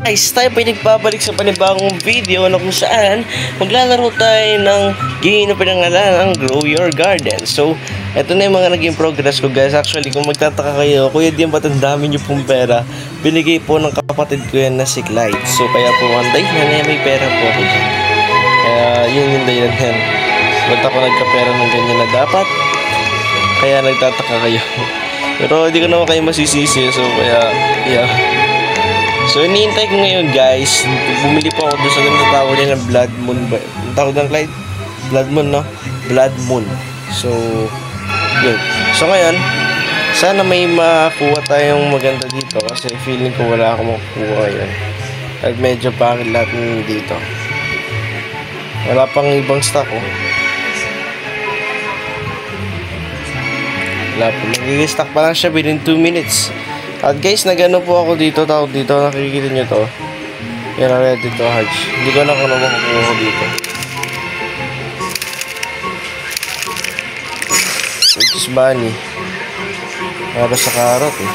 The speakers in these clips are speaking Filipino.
Guys, tayo po nagbabalik sa panibagong video na kung saan maglalaro tayo ng game na pinangalan ang Grow Your Garden. So, eto na yung mga naging progress ko guys. Actually, kung magtataka kayo, Kuya Dian, ba't ang dami nyo pong pera? Binigay po ng kapatid ko yan na si Clyde. So, kaya po one day na may pera po ako dyan. Kaya yun yung dahilan yan. Ba't ako nagkapera ng ganyan na dapat? Kaya nagtataka kayo. Pero hindi ko naman kayo masisisi. So, kaya, yeah. So, iniintay ko ngayon guys. Bumili po ako doon sa tinatawag nila ng Blood Moon. Ang tawag ng Clyde? Blood Moon, no? Blood Moon. So, yun. So, ngayon, sana may makuha tayong maganda dito. Kasi feeling ko wala akong makukuha yun. At medyo pangit lahat dito. Wala pang ibang stock, oh. Wala po. Mag-stock pa lang siya within 2 minutes. At guys, nagano po ako dito, tawag dito, nakikita nyo to. Yan, ready to hatch. Hindi ko alam kung ano makukuha ko dito. Which is bunny. Para sa carrot eh.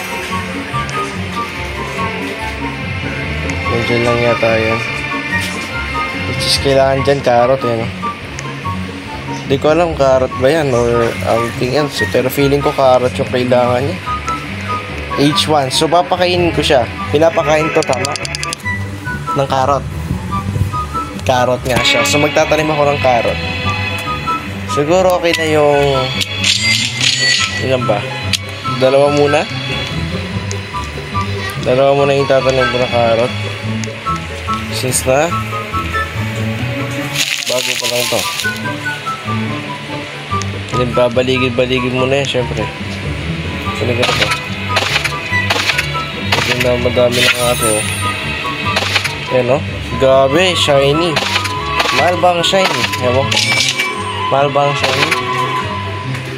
Medyo lang yata yan. Which is kailangan dyan carrot yan. Hindi ko alam carrot ba yan or anything else. Pero feeling ko carrot yung kailangan niya. H1. So, papakainin ko siya. Pinapakain to, tama? Ng carrot. Carrot nga siya. So, magtatanim ako ng carrot. Siguro okay na yung... Ilan ba? Dalawa muna? Dalawa muna yung tatanim ko ng carrot. Since na... Bago pa lang to. Babaligid-baligid muna yan, syempre. Talaga ito. Na madami ng ato. Ayan, no? Grabe, shiny. Mahal ba ang shiny? Ewan ko. Mahal ba ang shiny?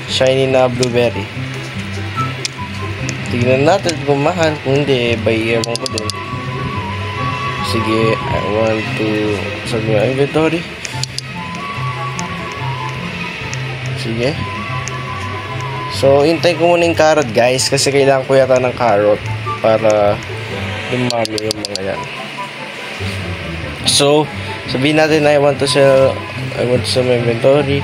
Shiny na blueberry. Tignan natin kung mahal. Kung hindi, by ewan ko din. Sige, I want to sabi nga inventory. Sige. So, hintay ko muna yung carrot guys. Kasi kailangan ko yata ng carrot para dumami yung mga yan. So, sabihin natin na I want to sell my inventory.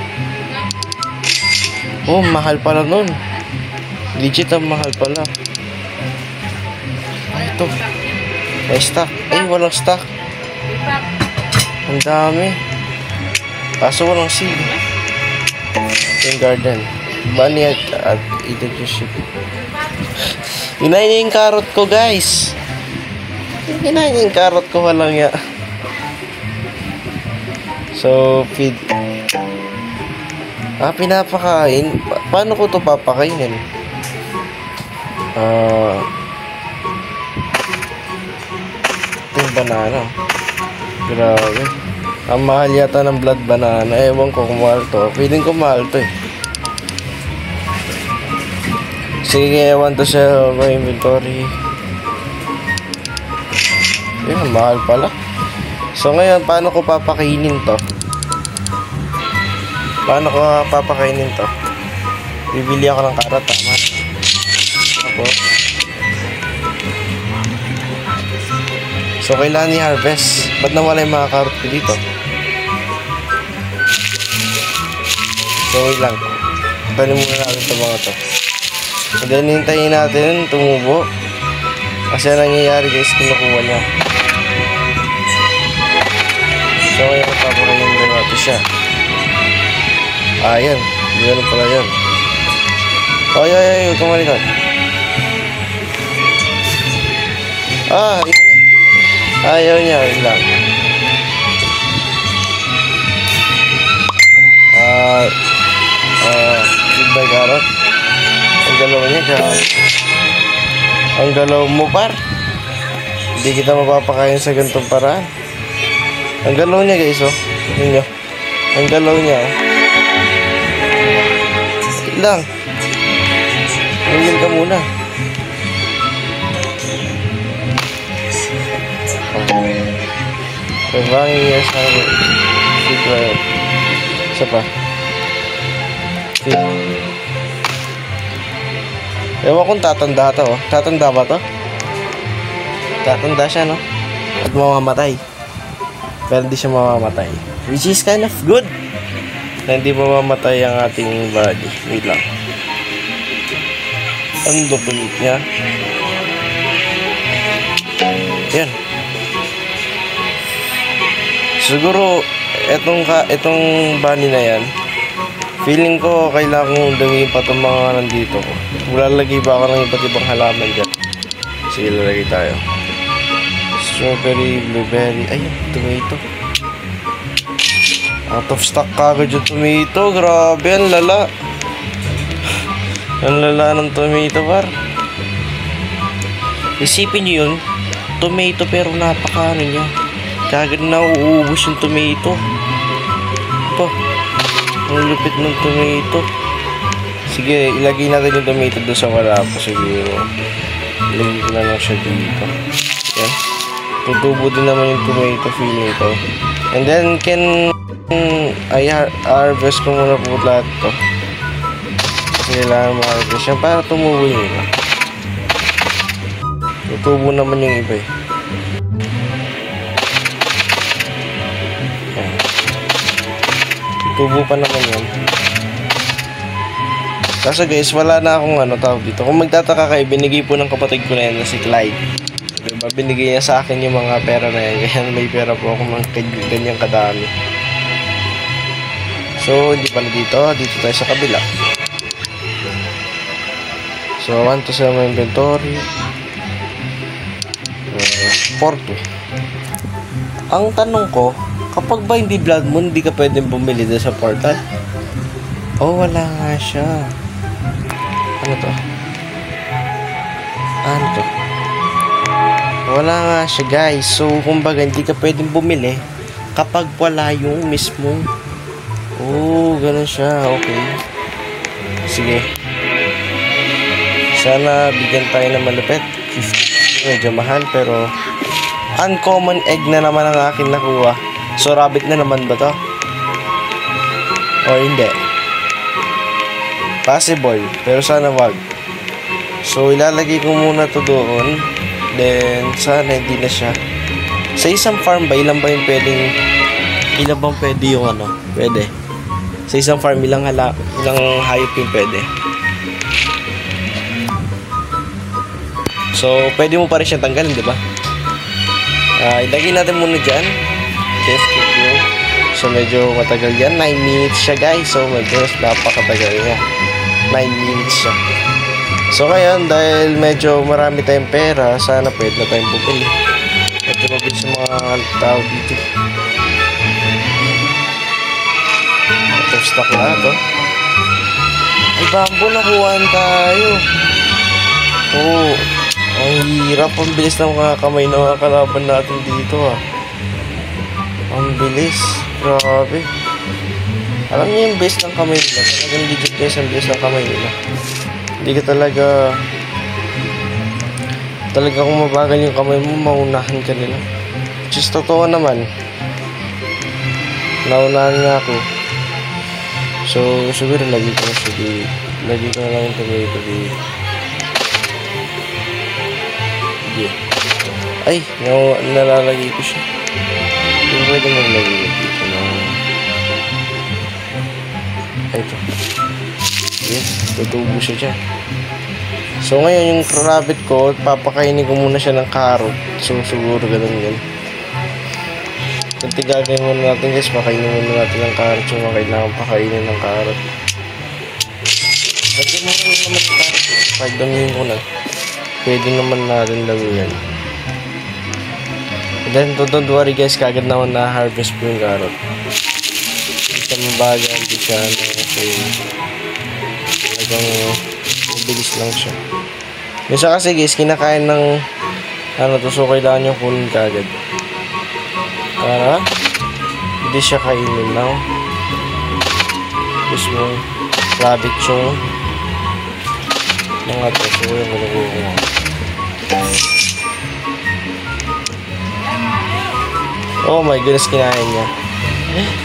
Oh, mahal pala nun. Legit ang mahal pala. Ay, ito. May stock. Ay, walang stock. Ang dami. Kaso walang seed. Yung garden. Bunny at eat it your ship. Hinahin niya yung carrot ko guys. Hinahin niya yung carrot ko, walang ya. So, feed. Pinapakain. Paano ko to papakainin? Ito yung banana. Grabe. Ang mahal yata ng blood banana. Ewan ko kung mahal to. Feeling ko mahal to eh. Sige, I want to sell my inventory. Yan, mahal pala. So ngayon, paano ko papakainin to? Paano ko papakainin to? Bibili ako ng carrot, tama? Tapos so kailangan i-harvest. Ba't nawala yung mga carrot ko dito? So wait lang. Tanim muna natin ito mga to. And then, hintayin natin tumubo. Kasi nangyayari guys, kinukuha niya. So, ngayon, papakainin na natin siya. Ayan. Ganun pala yun. Ay, kumalikot. Ayaw niya. Yun lang. Feedback carrot. Ang galaw niya, grabe. Ang galaw mo, par. Hindi kita mapapakain sa ganitong paraan. Ang galaw niya, guys, oh. Yun nyo. Ang galaw niya, oh. Lang. Tingin ka muna. Pagbangi niya sa feed ko. Isa pa. Feed. Ewan kung tatanda to, oh. Tatanda ba to? Tatanda siya, no? at mamamatay. Pero hindi siya mamamatay. Which is kind of good na hindi mamamatay ang ating body. Wait lang. Ang duplicate niya. Yan. Siguro, itong bunny na yan, feeling ko kailangan kong damihin pa itong mga nandito ko. Lalagay ba ako ng iba't ibang halaman dyan? Sige, lalagay tayo. Strawberry, blueberry. Ayun, tomato. Out of stock kagad yung tomato. Grabe, ang lala. Ang lala ng tomato, par. Isipin nyo yun, tomato pero napaka niya. Kagad na uuubos yung tomato. Ito. Ang lupit ng tomato. Sige, ilagay natin yung tomato doon sa wala po siguro. Ilagay ko na lang siya dito. Okay. Tutubo din naman yung tomato feeling ko. And then, I harvest ko muna po lahat to. Kasi kailangan ma-harvest yan para tumubo yung iba. Tutubo naman yung iba eh. Tubo pa naman yan. Kaso guys, wala na akong tawag dito. Kung magtataka kayo, binigay po ng kapatid ko na yan na si Clyde. Diba? Binigay niya sa akin yung mga pera na yan. Kaya may pera po ako ng ganyang kadami. So, hindi pala dito. Dito tayo sa kabila. So, 1 to 7 inventory. 4 to. Ang tanong ko, kapag ba hindi blood moon, hindi ka pwedeng bumili doon sa portal? Oh, wala nga siya. Ano to? Ano to? Wala nga siya, guys. So, kumbaga, hindi ka pwedeng bumili kapag wala yung mismo. Oh, ganun siya. Okay. Sige. Sana bigyan tayo ng malupit. 50. Medyo mahal, pero uncommon egg na naman ang akin nakuha. So, rabbit na naman ba to? O hindi? Possible, pero sana wag. So, ilalagay ko muna to doon. Then, sana hindi na siya. Sa isang farm ba, ilan bang pwede yung pwede? Sa isang farm, ilang hayop yung pwede? So, pwede mo pa rin siyang tanggalin, di ba? Ilagay natin muna dyan. So, medyo matagal yan. 9 minutes siya, guys. So, medyo napakatagal niya. 9 minutes siya. So, ngayon, dahil medyo marami tayong pera, sana pwede na tayong bumili. Medyo mabilis yung mga tao dito. Out of stock na ito. Ay, bamboo, nakuhaan tayo. Oo. Ang hirap. Ang bilis ng mga kamay na mga kalaban natin dito, Ang bilis. Grabe. Alam niyo yung base ng kamay nila. Talagang legit guys ang base ng kamay nila. Hindi ka talaga kung mabagal yung kamay mo, maunahan ka nila. Which is totoo naman. Naunahan nga ako. So, siguro lagi ko na siya di. Lagi ko na lang yung tomato di. Yeah. Ay, nalalagay ko siya. Hindi pwede maglagay dito na. Ay, ito. Yes, tutubo siya dyan. So, ngayon yung rabbit ko, papakainin ko muna siya ng carrot. So, siguro ganun yun. Kunti gagawin muna natin guys, pakainin muna natin ng carrot. So, kailangan pakainin ng carrot. Lagyan mo rin naman ng carrot. Kahit damihin ko na. Pwede naman natin damihan. And then, don't worry guys, kagad naman na-harvest po yung carrot. Hindi siya mabaga, hindi siya kasi talagang mabilis lang siya. Minsan kasi guys, kinakain ng so kailangan nyo kunin kagad. Para hindi siya kainin lang. Mismo rabbit yung mga to. So yung malukuha. Oh my goodness, kinain niya.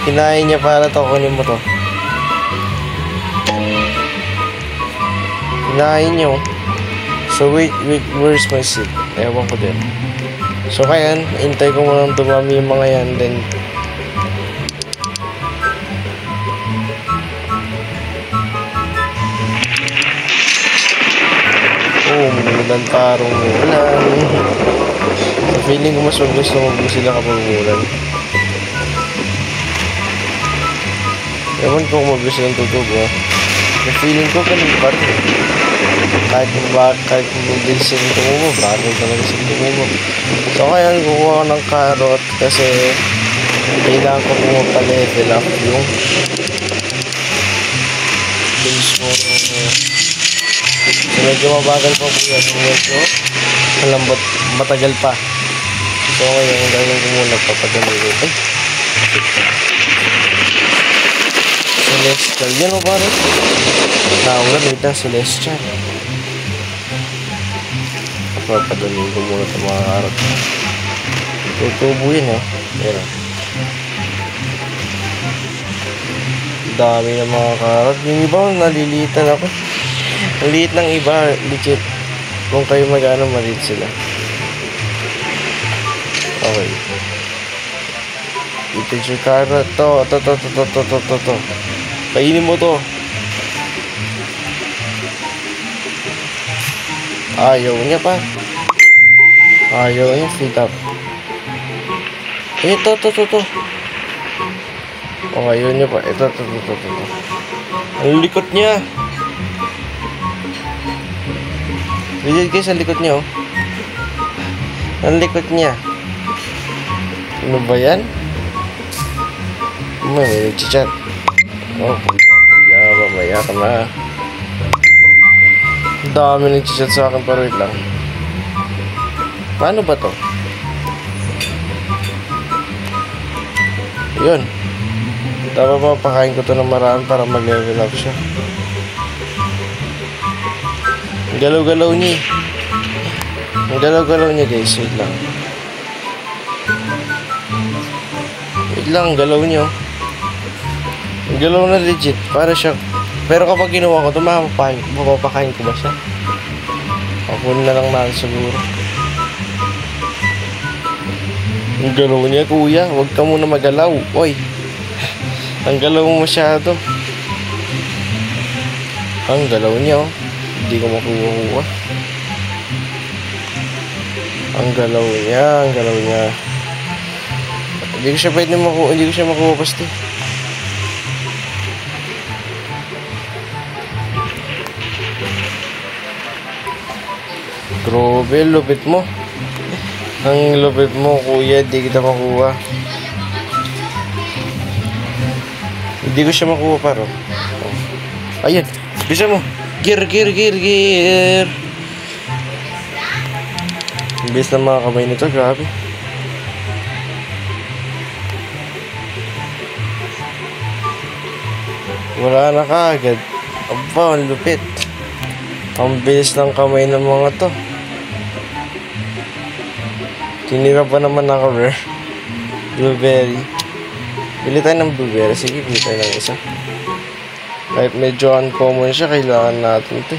Kinain niya para to. Kunin mo to. Kinain niyo. So wait, where's my seed? Ewan ko din. So kaya, hintay ko muna dumami yung mga yan. Then, umulan parang umulan. So, feeling ko mas gusto mo sila kapag umulan. Ewan ko kung mag-gusto ng tutubo. Yung feeling ko ganun pa rin. Kahit mabilis yung tumubo, bago talaga sila tumubo. So kaya kukuha ko ng carrot kasi kailangan ko pumapalevel up yung mismo. So medyo mabagal pa po yan. Medyo malambot, matagal pa. So ngayon, gano'n ko muna papadali ko. Ay! Celestial. Yan o pare. Naulan, wait na. Celestial. Papadali ko muna ito mga karot. Tutubo yun o. Yan o. Dami ng mga karot. Yung iba, nalilitan ako. Ang liit ng iba, legit. Kung kayo mag-ano, maliit sila. Okay. Ito yung carrot. To. Kainin mo to. Ayaw niya pa. Ayaw niya, feed up. To. Oh, ayaw niya pa. Ito. Ang likot niya. Ligid kayo sa likod niya, oh. Ang likod niya. Ano ba yan? May nagchat. Oh, kuya, mamaya ka na. Dami nagchat sa akin, pero wait lang. Paano ba to? Yun. Dapat mapakain ko to ng maraan para mag-level up siya. Galaw-galaw niya. Ang galaw-galaw niya, guys. Wait lang. Galaw niya. Ang galaw na legit. Para siya. Pero kapag ginawa ko ito, mapapakain ko ba siya? Ako na lang natin siguro. Ang galaw niya, kuya. Huwag ka muna magalaw. Oy. Ang galaw mo masyado. Ang galaw niya, oh. Hindi ko makuha. Ang galaw niya. Hindi ko siya pwede makuha. Hindi ko siya makuha basta. Grabe, lupit mo. Ang lupit mo, kuya. Hindi kita makuha. Hindi ko siya makuha paro. Ayan. Bisa mo. Gear. Imbis na mga kamay nito, grabe. Wala na kaagad. Aba, ang lupit. Ang bilis ng kamay ng mga to. Tinira pa naman ako, bro. Blueberry. Bili tayo ng blueberry. Sige, bili tayo ng isa. Kahit medyo uncommon siya, kailangan natin ito.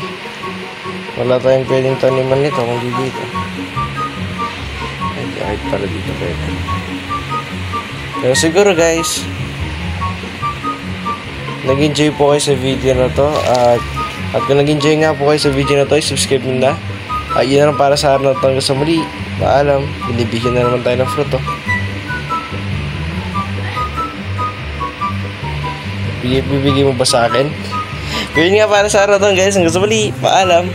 Wala tayong pwedeng taniman nito kung di dito. Ay, kahit para dito pwede. Pero siguro guys, nag-enjoy po kayo sa video na to. At kung nag-enjoy nga po kayo sa video na to, subscribe nyo na. Yun na lang para sa araw na ito. Hanggang sa muli. Paalam. Binibigyan na naman tayo ng fruit, oh. Bibigay mo ba sa akin? Yun nga para sa araw na ito, guys. Hanggang sa muli. Paalam.